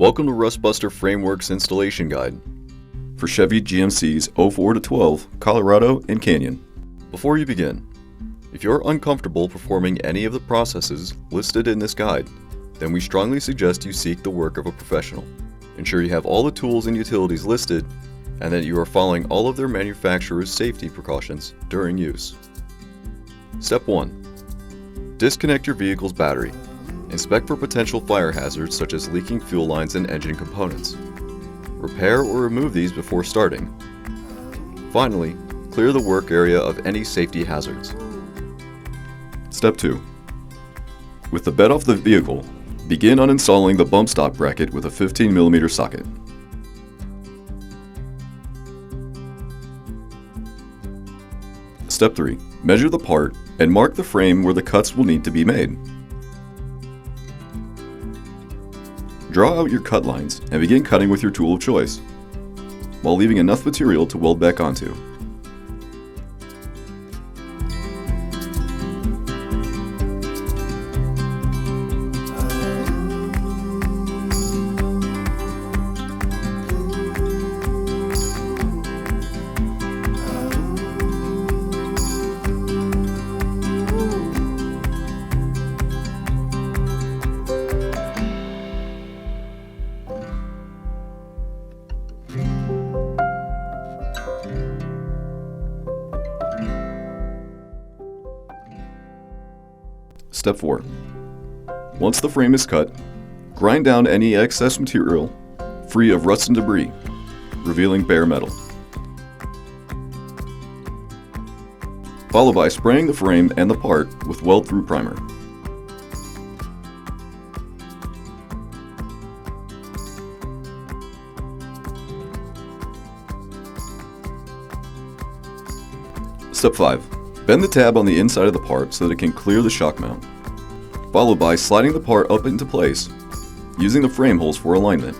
Welcome to Rustbuster Frameworks Installation Guide for Chevy GMC's 04 to 12 Colorado and Canyon. Before you begin, if you're uncomfortable performing any of the processes listed in this guide, then we strongly suggest you seek the work of a professional. Ensure you have all the tools and utilities listed and that you are following all of their manufacturer's safety precautions during use. Step 1. Disconnect your vehicle's battery. Inspect for potential fire hazards such as leaking fuel lines and engine components. Repair or remove these before starting. Finally, clear the work area of any safety hazards. Step 2. With the bed off the vehicle, begin uninstalling the bump stop bracket with a 15mm socket. Step 3. Measure the part and mark the frame where the cuts will need to be made. Draw out your cut lines and begin cutting with your tool of choice, while leaving enough material to weld back onto. Step 4. Once the frame is cut, grind down any excess material free of rust and debris, revealing bare metal. Followed by spraying the frame and the part with weld-through primer. Step 5. Bend the tab on the inside of the part so that it can clear the shock mount, followed by sliding the part up into place, using the frame holes for alignment.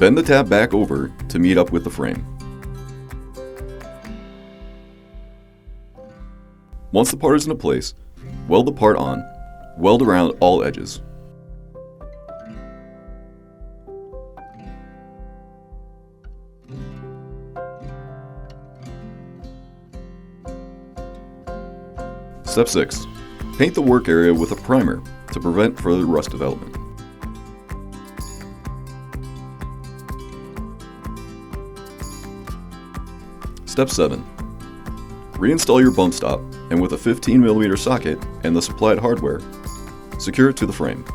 Bend the tab back over to meet up with the frame. Once the part is into place, weld the part on, weld around all edges. Step 6. Paint the work area with a primer to prevent further rust development. Step 7. Reinstall your bump stop and with a 15mm socket and the supplied hardware, secure it to the frame.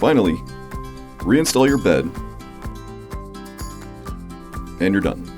Finally, reinstall your bed and you're done.